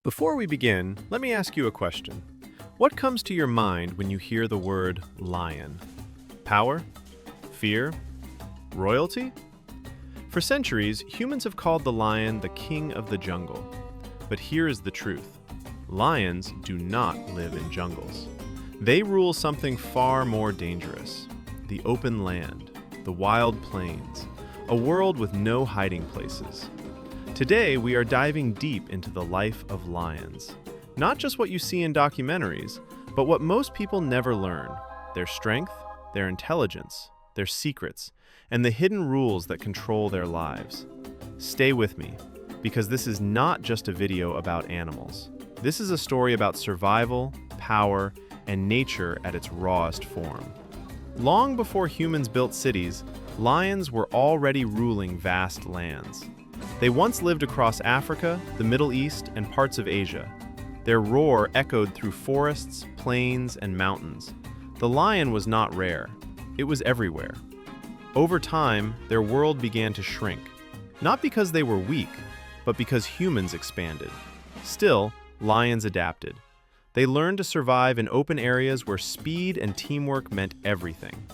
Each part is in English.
Before we begin, let me ask you a question. What comes to your mind when you hear the word lion? Power? Fear? Royalty? For centuries, humans have called the lion the king of the jungle. But here is the truth. Lions do not live in jungles. They rule something far more dangerous. The open land, the wild plains, a world with no hiding places. Today, we are diving deep into the life of lions. Not just what you see in documentaries, but what most people never learn. Their strength, their intelligence, their secrets, and the hidden rules that control their lives. Stay with me, because this is not just a video about animals. This is a story about survival, power, and nature at its rawest form. Long before humans built cities, lions were already ruling vast lands. They once lived across Africa, the Middle East, and parts of Asia. Their roar echoed through forests, plains, and mountains. The lion was not rare. It was everywhere. Over time, their world began to shrink. Not because they were weak, but because humans expanded. Still, lions adapted. They learned to survive in open areas where speed and teamwork meant everything.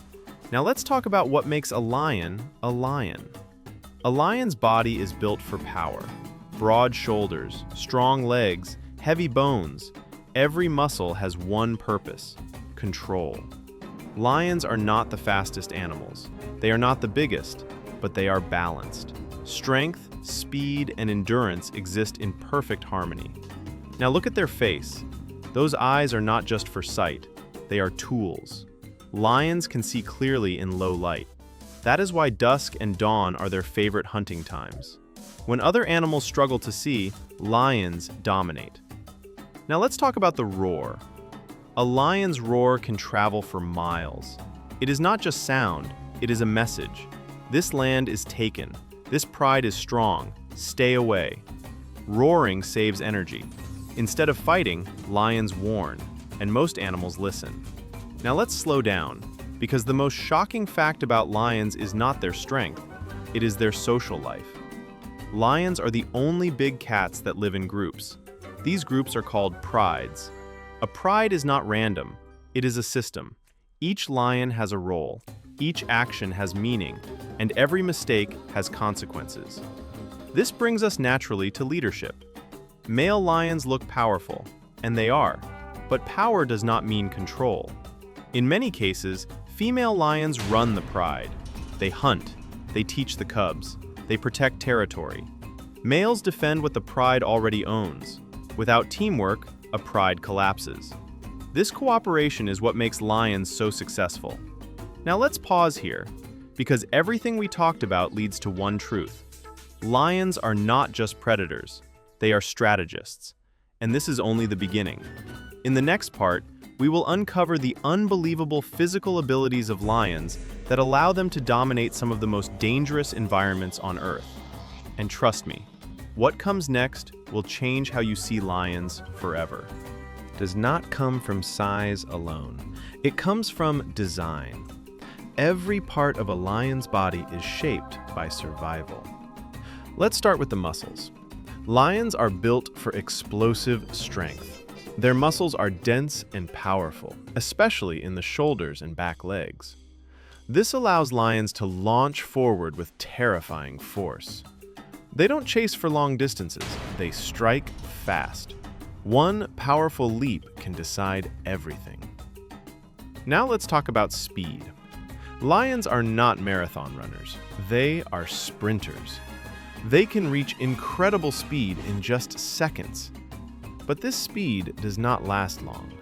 Now let's talk about what makes a lion a lion. A lion's body is built for power. Broad shoulders, strong legs, heavy bones. Every muscle has one purpose: control. Lions are not the fastest animals. They are not the biggest, but they are balanced. Strength, speed, and endurance exist in perfect harmony. Now look at their face. Those eyes are not just for sight. They are tools. Lions can see clearly in low light. That is why dusk and dawn are their favorite hunting times. When other animals struggle to see, lions dominate. Now let's talk about the roar. A lion's roar can travel for miles. It is not just sound, it is a message. This land is taken. This pride is strong. Stay away. Roaring saves energy. Instead of fighting, lions warn, and most animals listen. Now let's slow down, because the most shocking fact about lions is not their strength, it is their social life. Lions are the only big cats that live in groups. These groups are called prides. A pride is not random, it is a system. Each lion has a role, each action has meaning, and every mistake has consequences. This brings us naturally to leadership. Male lions look powerful, and they are, but power does not mean control. In many cases, female lions run the pride. They hunt, they teach the cubs, they protect territory. Males defend what the pride already owns. Without teamwork, a pride collapses. This cooperation is what makes lions so successful. Now let's pause here, because everything we talked about leads to one truth. Lions are not just predators, they are strategists. And this is only the beginning. In the next part, we will uncover the unbelievable physical abilities of lions that allow them to dominate some of the most dangerous environments on Earth. And trust me, what comes next will change how you see lions forever. Does not come from size alone. It comes from design. Every part of a lion's body is shaped by survival. Let's start with the muscles. Lions are built for explosive strength. Their muscles are dense and powerful, especially in the shoulders and back legs. This allows lions to launch forward with terrifying force. They don't chase for long distances, they strike fast. One powerful leap can decide everything. Now let's talk about speed. Lions are not marathon runners, they are sprinters. They can reach incredible speed in just seconds. But this speed does not last long.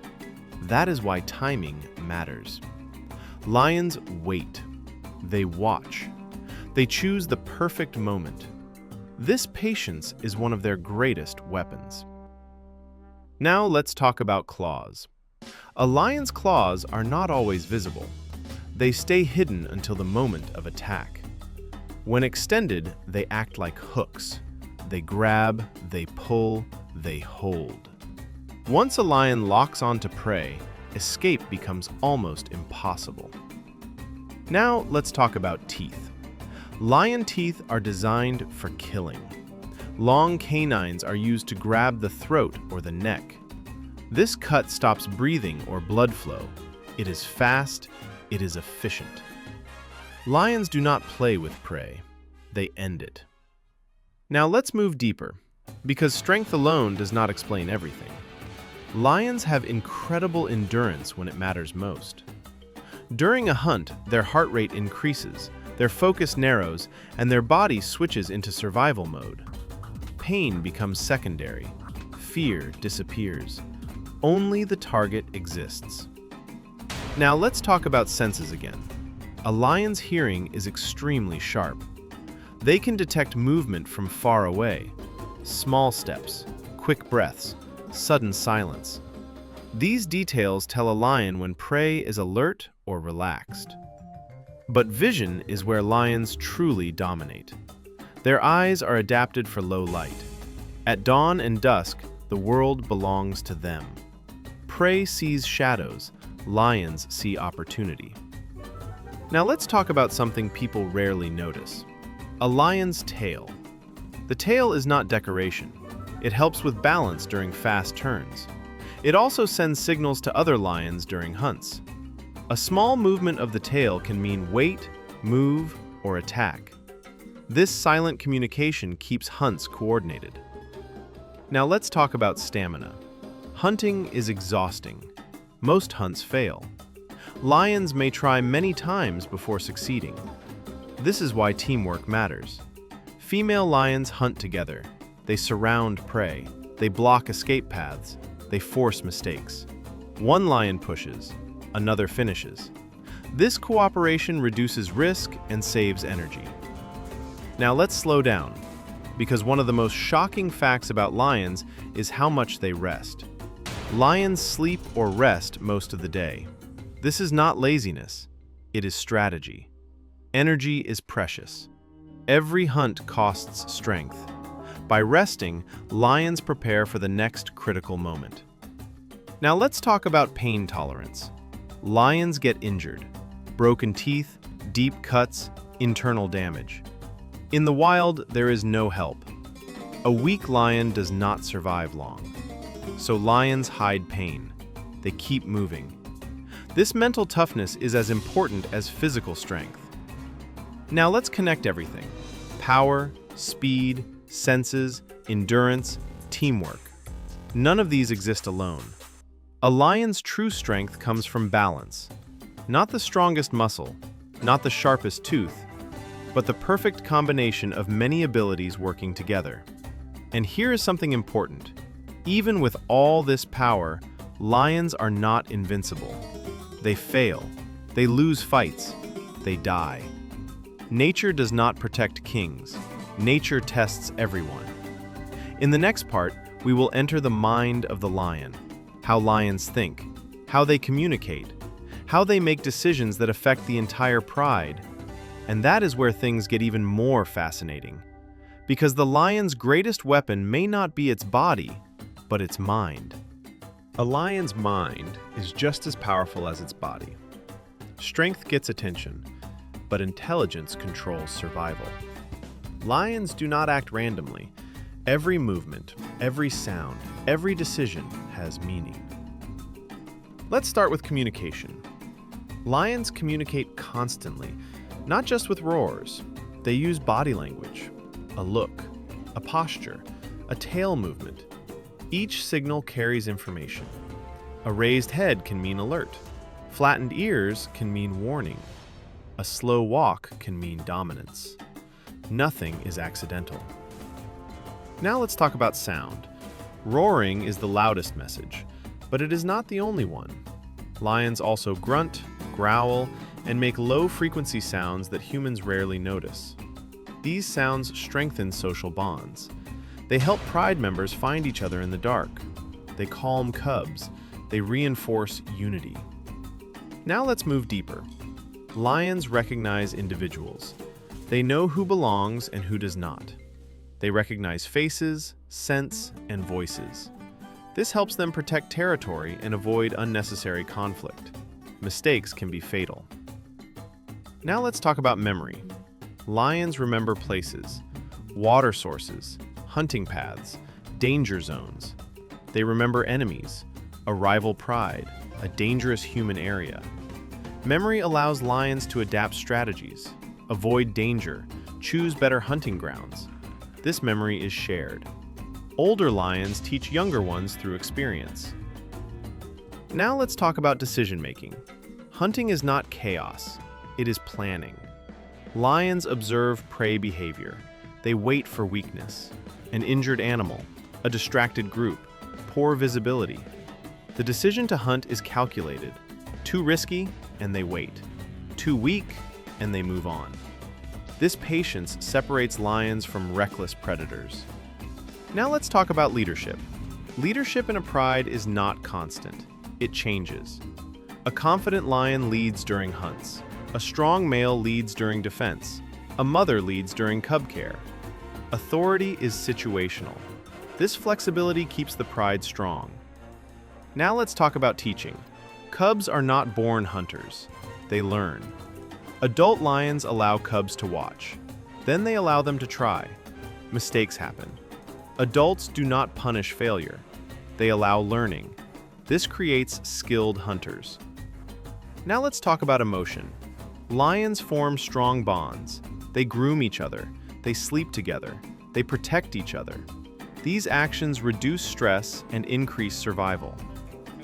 That is why timing matters. Lions wait. They watch. They choose the perfect moment. This patience is one of their greatest weapons. Now let's talk about claws. A lion's claws are not always visible. They stay hidden until the moment of attack. When extended, they act like hooks. They grab, they pull, they hold. Once a lion locks onto prey, escape becomes almost impossible. Now let's talk about teeth. Lion teeth are designed for killing. Long canines are used to grab the throat or the neck. This cut stops breathing or blood flow. It is fast, it is efficient. Lions do not play with prey, they end it. Now let's move deeper, because strength alone does not explain everything. Lions have incredible endurance when it matters most. During a hunt, their heart rate increases, their focus narrows, and their body switches into survival mode. Pain becomes secondary. Fear disappears. Only the target exists. Now let's talk about senses again. A lion's hearing is extremely sharp. They can detect movement from far away. Small steps, quick breaths, sudden silence. These details tell a lion when prey is alert or relaxed. But vision is where lions truly dominate. Their eyes are adapted for low light. At dawn and dusk, the world belongs to them. Prey sees shadows, lions see opportunity. Now let's talk about something people rarely notice. A lion's tail. The tail is not decoration. It helps with balance during fast turns. It also sends signals to other lions during hunts. A small movement of the tail can mean wait, move, or attack. This silent communication keeps hunts coordinated. Now let's talk about stamina. Hunting is exhausting. Most hunts fail. Lions may try many times before succeeding. This is why teamwork matters. Female lions hunt together. They surround prey. They block escape paths. They force mistakes. One lion pushes, another finishes. This cooperation reduces risk and saves energy. Now let's slow down, because one of the most shocking facts about lions is how much they rest. Lions sleep or rest most of the day. This is not laziness, it is strategy. Energy is precious. Every hunt costs strength. By resting, lions prepare for the next critical moment. Now let's talk about pain tolerance. Lions get injured. Broken teeth, deep cuts, internal damage. In the wild, there is no help. A weak lion does not survive long. So lions hide pain. They keep moving. This mental toughness is as important as physical strength. Now let's connect everything. Power, speed, senses, endurance, teamwork. None of these exist alone. A lion's true strength comes from balance. Not the strongest muscle, not the sharpest tooth, but the perfect combination of many abilities working together. And here is something important. Even with all this power, lions are not invincible. They fail. They lose fights. They die. Nature does not protect kings. Nature tests everyone. In the next part, we will enter the mind of the lion, how lions think, how they communicate, how they make decisions that affect the entire pride. And that is where things get even more fascinating. Because the lion's greatest weapon may not be its body, but its mind. A lion's mind is just as powerful as its body. Strength gets attention, but intelligence controls survival. Lions do not act randomly. Every movement, every sound, every decision has meaning. Let's start with communication. Lions communicate constantly, not just with roars. They use body language, a look, a posture, a tail movement. Each signal carries information. A raised head can mean alert. Flattened ears can mean warning. A slow walk can mean dominance. Nothing is accidental. Now let's talk about sound. Roaring is the loudest message, but it is not the only one. Lions also grunt, growl, and make low-frequency sounds that humans rarely notice. These sounds strengthen social bonds. They help pride members find each other in the dark. They calm cubs. They reinforce unity. Now let's move deeper. Lions recognize individuals. They know who belongs and who does not. They recognize faces, scents, and voices. This helps them protect territory and avoid unnecessary conflict. Mistakes can be fatal. Now let's talk about memory. Lions remember places, water sources, hunting paths, danger zones. They remember enemies, a rival pride, a dangerous human area. Memory allows lions to adapt strategies, avoid danger, choose better hunting grounds. This memory is shared. Older lions teach younger ones through experience. Now let's talk about decision-making. Hunting is not chaos, it is planning. Lions observe prey behavior. They wait for weakness, an injured animal, a distracted group, poor visibility. The decision to hunt is calculated. Too risky, and they wait. Too weak, and they move on. This patience separates lions from reckless predators. Now let's talk about leadership. Leadership in a pride is not constant. It changes. A confident lion leads during hunts. A strong male leads during defense. A mother leads during cub care. Authority is situational. This flexibility keeps the pride strong. Now let's talk about teaching. Cubs are not born hunters. They learn. Adult lions allow cubs to watch. Then they allow them to try. Mistakes happen. Adults do not punish failure. They allow learning. This creates skilled hunters. Now let's talk about emotion. Lions form strong bonds. They groom each other. They sleep together. They protect each other. These actions reduce stress and increase survival.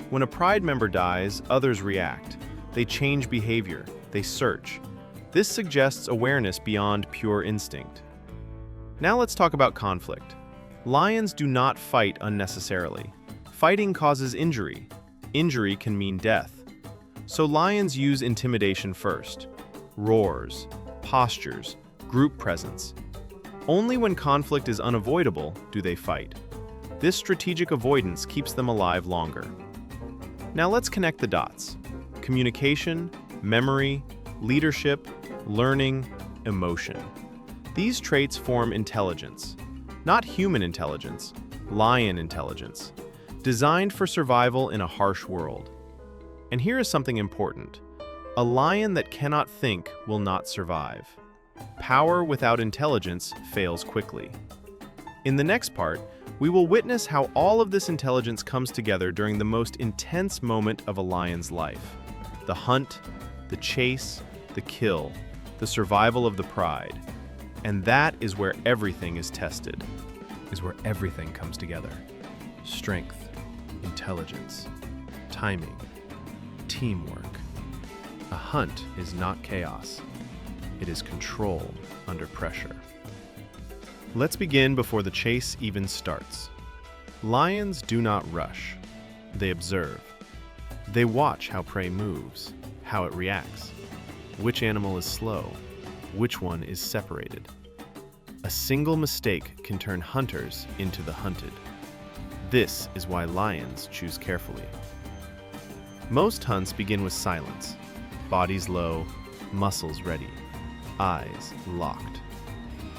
When a pride member dies, others react. They change behavior. They search. This suggests awareness beyond pure instinct. Now let's talk about conflict. Lions do not fight unnecessarily. Fighting causes injury. Injury can mean death. So lions use intimidation first. Roars, postures, group presence. Only when conflict is unavoidable do they fight. This strategic avoidance keeps them alive longer. Now let's connect the dots. Communication, memory, leadership, learning, emotion. These traits form intelligence. Not human intelligence, lion intelligence, designed for survival in a harsh world. And here is something important. A lion that cannot think will not survive. Power without intelligence fails quickly. In the next part, we will witness how all of this intelligence comes together during the most intense moment of a lion's life. The hunt, the chase, the kill, the survival of the pride. And that is where everything is tested, is where everything comes together. Strength, intelligence, timing, teamwork. A hunt is not chaos. It is control under pressure. Let's begin before the chase even starts. Lions do not rush. They observe. They watch how prey moves, how it reacts, which animal is slow, which one is separated. A single mistake can turn hunters into the hunted. This is why lions choose carefully. Most hunts begin with silence, bodies low, muscles ready, eyes locked.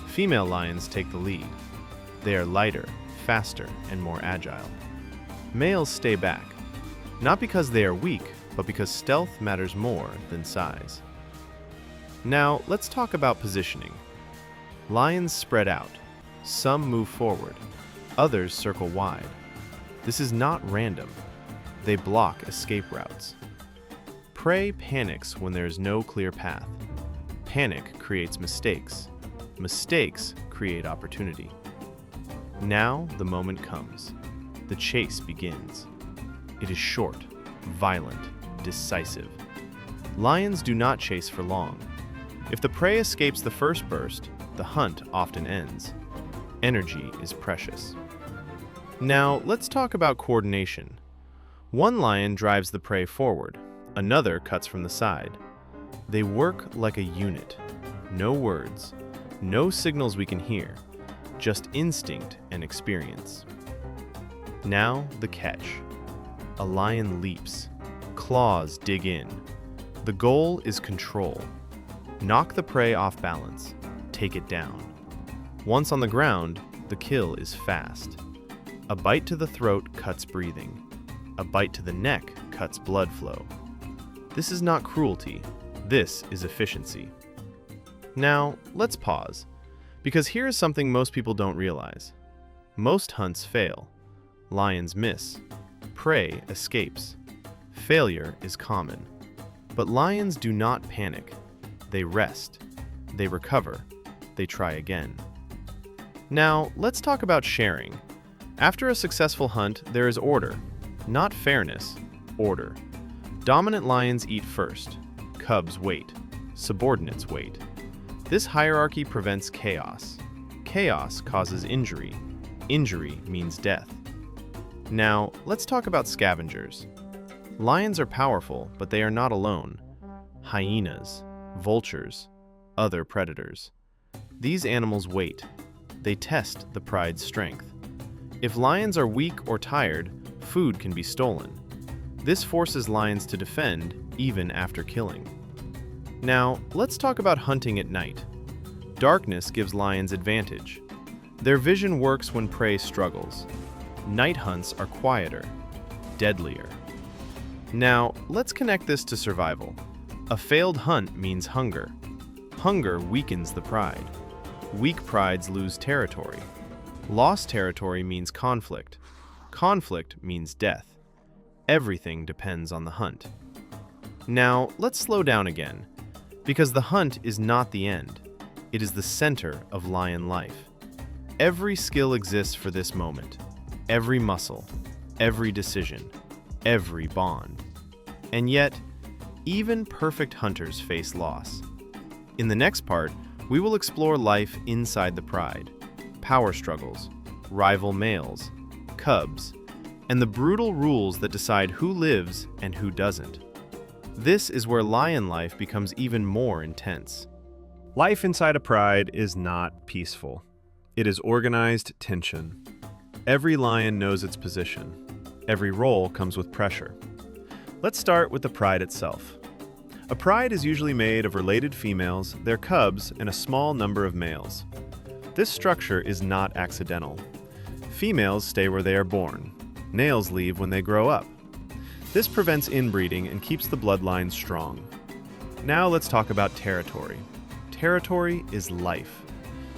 Female lions take the lead. They are lighter, faster, and more agile. Males stay back, not because they are weak, but because stealth matters more than size. Now, let's talk about positioning. Lions spread out. Some move forward. Others circle wide. This is not random. They block escape routes. Prey panics when there is no clear path. Panic creates mistakes. Mistakes create opportunity. Now the moment comes. The chase begins. It is short, violent, decisive. Lions do not chase for long. If the prey escapes the first burst, the hunt often ends. Energy is precious. Now, let's talk about coordination. One lion drives the prey forward, another cuts from the side. They work like a unit. No words, no signals we can hear, just instinct and experience. Now, the catch. A lion leaps. Claws dig in. The goal is control. Knock the prey off balance. Take it down. Once on the ground, the kill is fast. A bite to the throat cuts breathing. A bite to the neck cuts blood flow. This is not cruelty. This is efficiency. Now, let's pause, because here is something most people don't realize. Most hunts fail. Lions miss. Prey escapes. Failure is common. But lions do not panic. They rest. They recover. They try again. Now, let's talk about sharing. After a successful hunt, there is order. Not fairness, order. Dominant lions eat first. Cubs wait. Subordinates wait. This hierarchy prevents chaos. Chaos causes injury. Injury means death. Now, let's talk about scavengers. Lions are powerful, but they are not alone. Hyenas, vultures, other predators. These animals wait. They test the pride's strength. If lions are weak or tired, food can be stolen. This forces lions to defend, even after killing. Now, let's talk about hunting at night. Darkness gives lions advantage. Their vision works when prey struggles. Night hunts are quieter, deadlier. Now, let's connect this to survival. A failed hunt means hunger. Hunger weakens the pride. Weak prides lose territory. Lost territory means conflict. Conflict means death. Everything depends on the hunt. Now, let's slow down again, because the hunt is not the end. It is the center of lion life. Every skill exists for this moment. Every muscle, every decision, every bond. And yet, even perfect hunters face loss. In the next part, we will explore life inside the pride, power struggles, rival males, cubs, and the brutal rules that decide who lives and who doesn't. This is where lion life becomes even more intense. Life inside a pride is not peaceful. It is organized tension. Every lion knows its position. Every role comes with pressure. Let's start with the pride itself. A pride is usually made of related females, their cubs, and a small number of males. This structure is not accidental. Females stay where they are born. Males leave when they grow up. This prevents inbreeding and keeps the bloodline strong. Now let's talk about territory. Territory is life.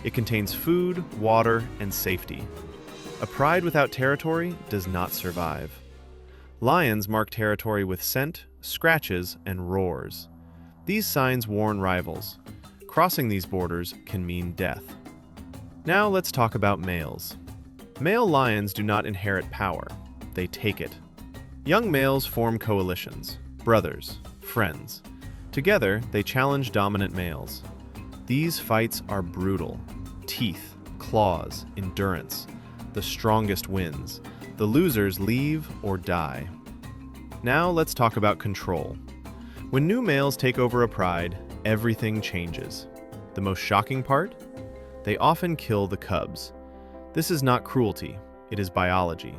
It contains food, water, and safety. A pride without territory does not survive. Lions mark territory with scent, scratches, and roars. These signs warn rivals. Crossing these borders can mean death. Now let's talk about males. Male lions do not inherit power. They take it. Young males form coalitions, brothers, friends. Together, they challenge dominant males. These fights are brutal. Teeth, claws, endurance. The strongest wins. The losers leave or die. Now let's talk about control. When new males take over a pride, everything changes. The most shocking part? They often kill the cubs. This is not cruelty, it is biology.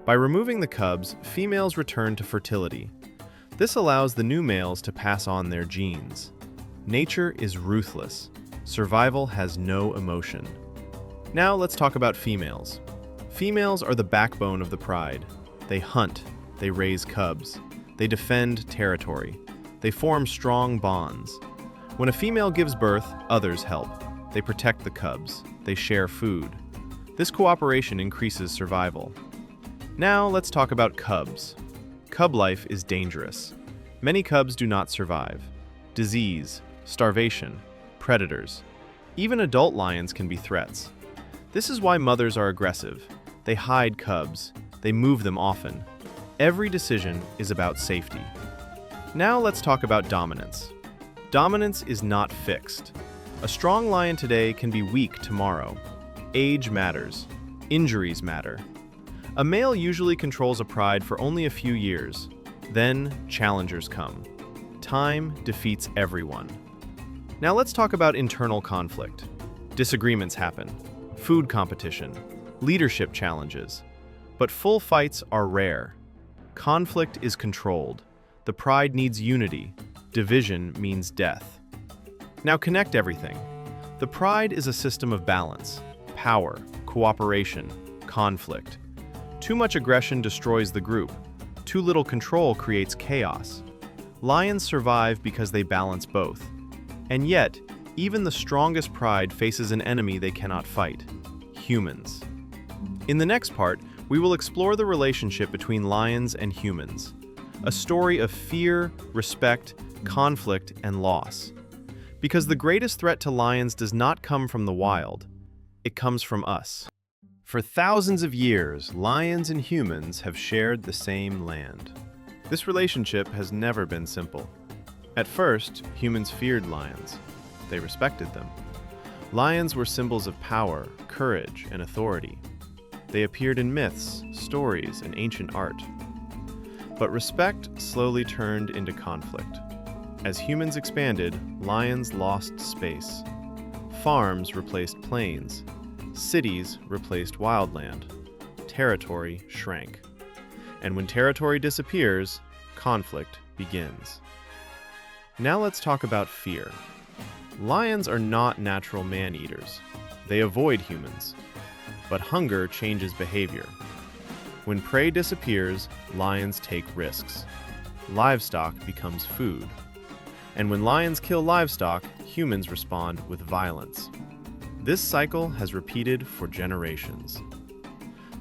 By removing the cubs, females return to fertility. This allows the new males to pass on their genes. Nature is ruthless. Survival has no emotion. Now let's talk about females. Females are the backbone of the pride. They hunt, they raise cubs, they defend territory, they form strong bonds. When a female gives birth, others help. They protect the cubs, they share food. This cooperation increases survival. Now let's talk about cubs. Cub life is dangerous. Many cubs do not survive. Disease, starvation, predators. Even adult lions can be threats. This is why mothers are aggressive. They hide cubs. They move them often. Every decision is about safety. Now let's talk about dominance. Dominance is not fixed. A strong lion today can be weak tomorrow. Age matters. Injuries matter. A male usually controls a pride for only a few years. Then challengers come. Time defeats everyone. Now let's talk about internal conflict. Disagreements happen. Food competition. Leadership challenges. But full fights are rare. Conflict is controlled. The pride needs unity. Division means death. Now connect everything. The pride is a system of balance, power, cooperation, conflict. Too much aggression destroys the group. Too little control creates chaos. Lions survive because they balance both. And yet, even the strongest pride faces an enemy they cannot fight: humans. In the next part, we will explore the relationship between lions and humans, a story of fear, respect, conflict, and loss. Because the greatest threat to lions does not come from the wild, it comes from us. For thousands of years, lions and humans have shared the same land. This relationship has never been simple. At first, humans feared lions. They respected them. Lions were symbols of power, courage, and authority. They appeared in myths, stories, and ancient art. But respect slowly turned into conflict. As humans expanded, lions lost space. Farms replaced plains. Cities replaced wildland. Territory shrank. And when territory disappears, conflict begins. Now let's talk about fear. Lions are not natural man-eaters. They avoid humans. But hunger changes behavior. When prey disappears, lions take risks. Livestock becomes food. And when lions kill livestock, humans respond with violence. This cycle has repeated for generations.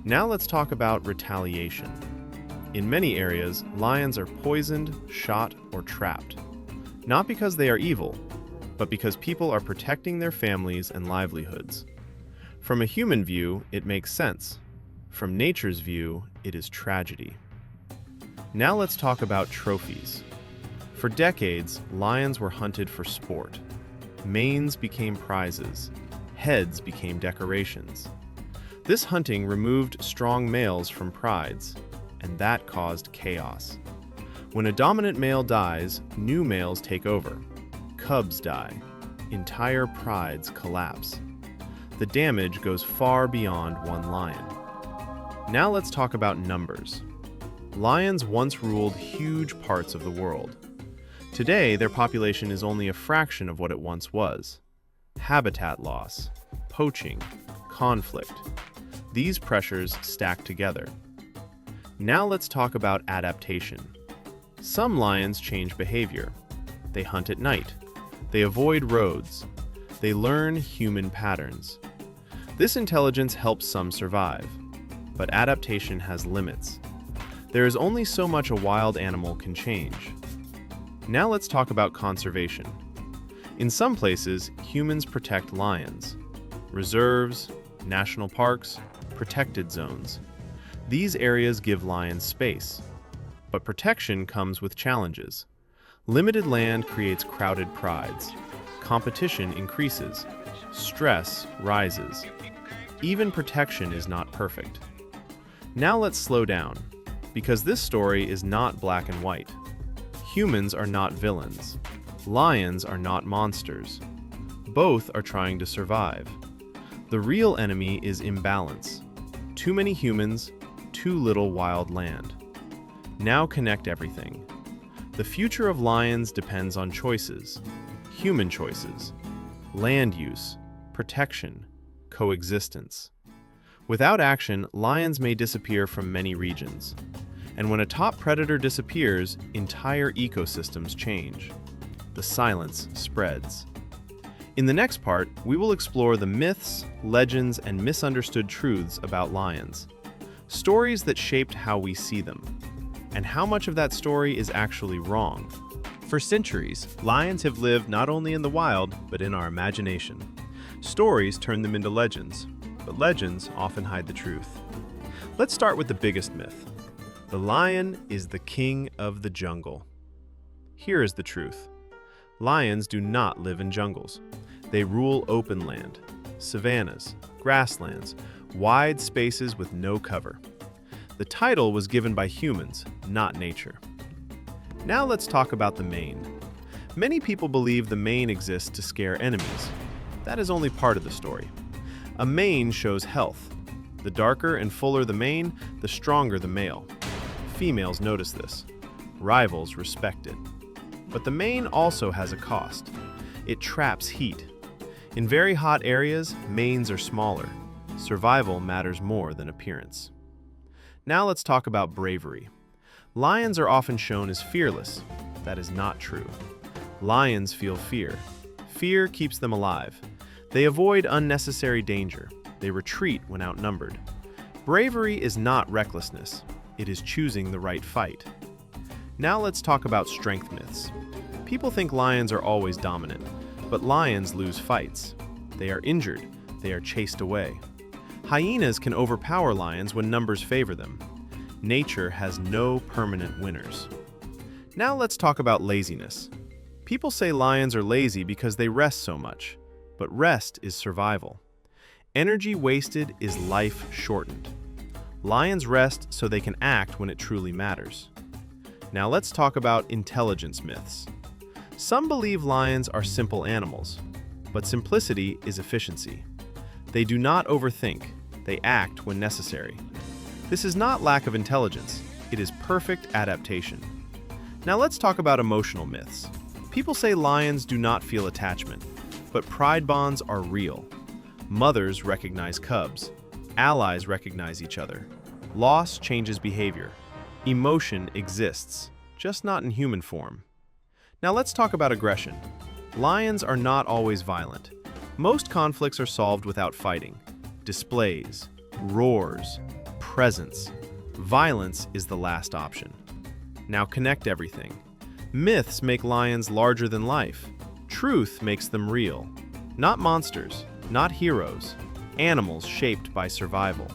Now let's talk about retaliation. In many areas, lions are poisoned, shot, or trapped. Not because they are evil, but because people are protecting their families and livelihoods. From a human view, it makes sense. From nature's view, it is tragedy. Now let's talk about trophies. For decades, lions were hunted for sport. Manes became prizes. Heads became decorations. This hunting removed strong males from prides, and that caused chaos. When a dominant male dies, new males take over. Cubs die. Entire prides collapse. The damage goes far beyond one lion. Now let's talk about numbers. Lions once ruled huge parts of the world. Today, their population is only a fraction of what it once was. Habitat loss, poaching, conflict. These pressures stack together. Now let's talk about adaptation. Some lions change behavior. They hunt at night. They avoid roads. They learn human patterns. This intelligence helps some survive, but adaptation has limits. There is only so much a wild animal can change. Now let's talk about conservation. In some places, humans protect lions. Reserves, national parks, protected zones. These areas give lions space. But protection comes with challenges. Limited land creates crowded prides. Competition increases. Stress rises. Even protection is not perfect. Now let's slow down, because this story is not black and white. Humans are not villains. Lions are not monsters. Both are trying to survive. The real enemy is imbalance. Too many humans, too little wild land. Now connect everything. The future of lions depends on choices. Human choices. Land use. Protection. Coexistence. Without action, lions may disappear from many regions. And when a top predator disappears, entire ecosystems change. The silence spreads. In the next part, we will explore the myths, legends, and misunderstood truths about lions. Stories that shaped how we see them. And how much of that story is actually wrong. For centuries, lions have lived not only in the wild, but in our imagination. Stories turn them into legends, but legends often hide the truth. Let's start with the biggest myth. The lion is the king of the jungle. Here is the truth. Lions do not live in jungles. They rule open land, savannas, grasslands, wide spaces with no cover. The title was given by humans, not nature. Now let's talk about the mane. Many people believe the mane exists to scare enemies. That is only part of the story. A mane shows health. The darker and fuller the mane, the stronger the male. Females notice this. Rivals respect it. But the mane also has a cost. It traps heat. In very hot areas, manes are smaller. Survival matters more than appearance. Now let's talk about bravery. Lions are often shown as fearless. That is not true. Lions feel fear. Fear keeps them alive. They avoid unnecessary danger. They retreat when outnumbered. Bravery is not recklessness. It is choosing the right fight. Now let's talk about strength myths. People think lions are always dominant, but lions lose fights. They are injured. They are chased away. Hyenas can overpower lions when numbers favor them. Nature has no permanent winners. Now let's talk about laziness. People say lions are lazy because they rest so much, but rest is survival. Energy wasted is life shortened. Lions rest so they can act when it truly matters. Now let's talk about intelligence myths. Some believe lions are simple animals, but simplicity is efficiency. They do not overthink, they act when necessary. This is not lack of intelligence, it is perfect adaptation. Now let's talk about emotional myths. People say lions do not feel attachment, but pride bonds are real. Mothers recognize cubs. Allies recognize each other. Loss changes behavior. Emotion exists, just not in human form. Now let's talk about aggression. Lions are not always violent. Most conflicts are solved without fighting. Displays, roars, presence. Violence is the last option. Now connect everything. Myths make lions larger than life. Truth makes them real. Not monsters, not heroes, animals shaped by survival.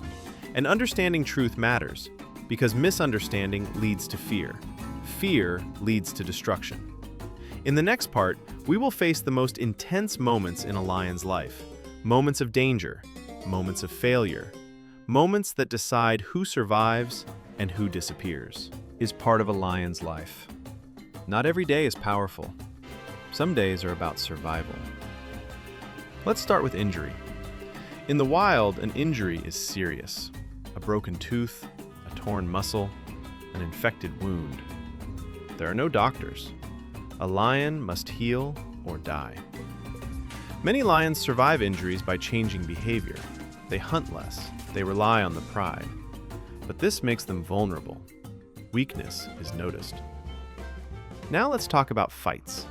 And understanding truth matters, because misunderstanding leads to fear. Fear leads to destruction. In the next part, we will face the most intense moments in a lion's life. Moments of danger, moments of failure, moments that decide who survives and who disappears. Is part of a lion's life. Not every day is powerful. Some days are about survival. Let's start with injury. In the wild, an injury is serious. A broken tooth, a torn muscle, an infected wound. There are no doctors. A lion must heal or die. Many lions survive injuries by changing behavior. They hunt less. They rely on the pride. But this makes them vulnerable. Weakness is noticed. Now let's talk about fights.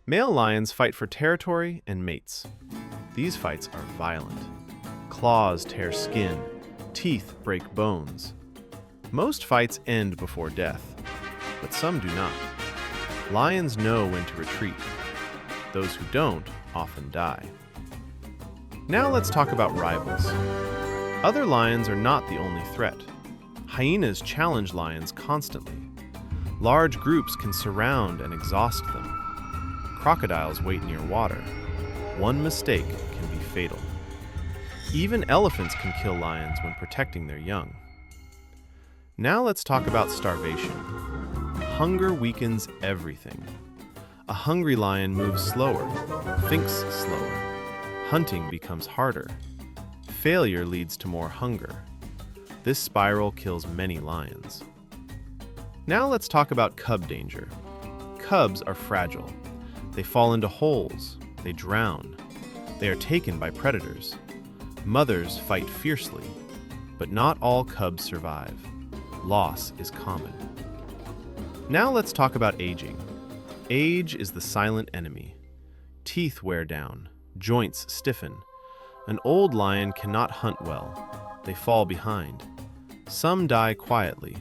Male lions fight for territory and mates. These fights are violent. Claws tear skin, teeth break bones. Most fights end before death, but some do not. Lions know when to retreat. Those who don't often die. Now let's talk about rivals. Other lions are not the only threat. Hyenas challenge lions constantly. Large groups can surround and exhaust them. Crocodiles wait near water. One mistake can be fatal. Even elephants can kill lions when protecting their young. Now let's talk about starvation. Hunger weakens everything. A hungry lion moves slower, thinks slower. Hunting becomes harder. Failure leads to more hunger. This spiral kills many lions. Now let's talk about cub danger. Cubs are fragile. They fall into holes. They drown. They are taken by predators. Mothers fight fiercely, but not all cubs survive. Loss is common. Now let's talk about aging. Age is the silent enemy. Teeth wear down. Joints stiffen. An old lion cannot hunt well. They fall behind. Some die quietly.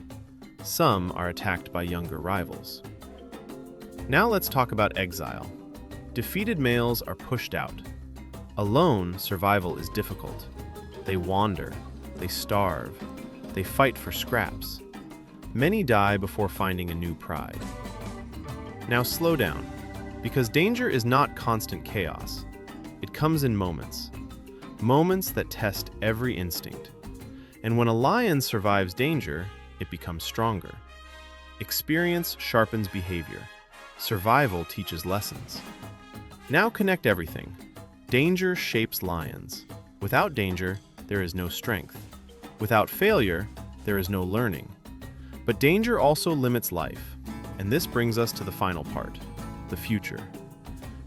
Some are attacked by younger rivals. Now let's talk about exile. Defeated males are pushed out. Alone, survival is difficult. They wander. They starve. They fight for scraps. Many die before finding a new pride. Now slow down, because danger is not constant chaos. It comes in moments. Moments that test every instinct. And when a lion survives danger, it becomes stronger. Experience sharpens behavior. Survival teaches lessons. Now connect everything. Danger shapes lions. Without danger, there is no strength. Without failure, there is no learning. But danger also limits life. And this brings us to the final part, the future.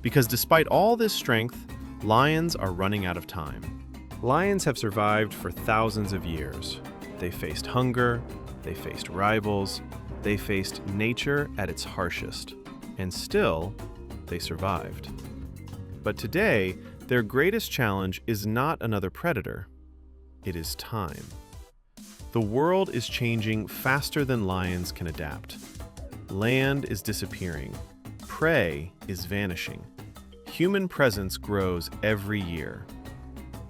Because despite all this strength, lions are running out of time. Lions have survived for thousands of years. They faced hunger, they faced rivals, they faced nature at its harshest. And still, they survived. But today, their greatest challenge is not another predator. It is time. The world is changing faster than lions can adapt. Land is disappearing. Prey is vanishing. Human presence grows every year.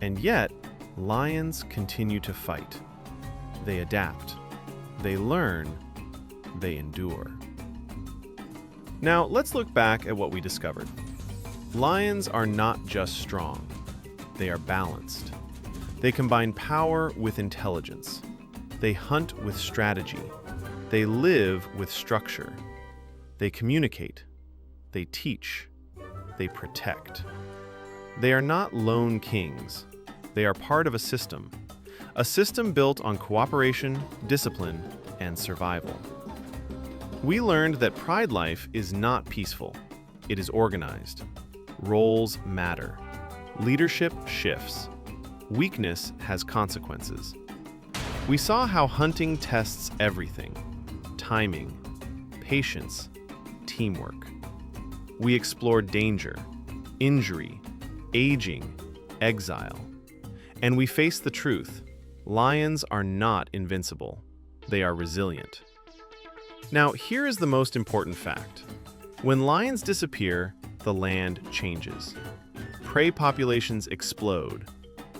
And yet, lions continue to fight. They adapt. They learn. They endure. Now, let's look back at what we discovered. Lions are not just strong. They are balanced. They combine power with intelligence. They hunt with strategy. They live with structure. They communicate. They teach. They protect. They are not lone kings. They are part of a system built on cooperation, discipline, and survival. We learned that pride life is not peaceful. It is organized. Roles matter. Leadership shifts. Weakness has consequences. We saw how hunting tests everything: timing, patience, teamwork. We explored danger, injury, aging, exile. And we faced the truth: lions are not invincible. They are resilient. Now, here is the most important fact. When lions disappear, the land changes. Prey populations explode.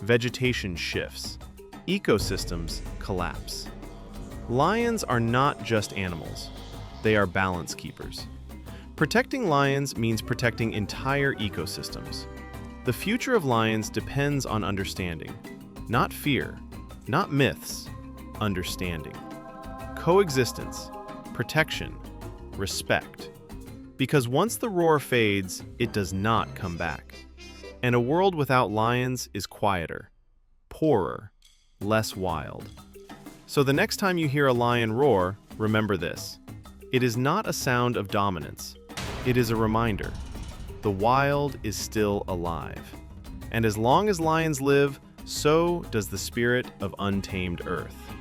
Vegetation shifts. Ecosystems collapse. Lions are not just animals. They are balance keepers. Protecting lions means protecting entire ecosystems. The future of lions depends on understanding. Not fear, not myths, understanding. Coexistence, protection, respect. Because once the roar fades, it does not come back. And a world without lions is quieter, poorer, less wild. So the next time you hear a lion roar, remember this: it is not a sound of dominance. It is a reminder. The wild is still alive. And as long as lions live, so does the spirit of untamed earth.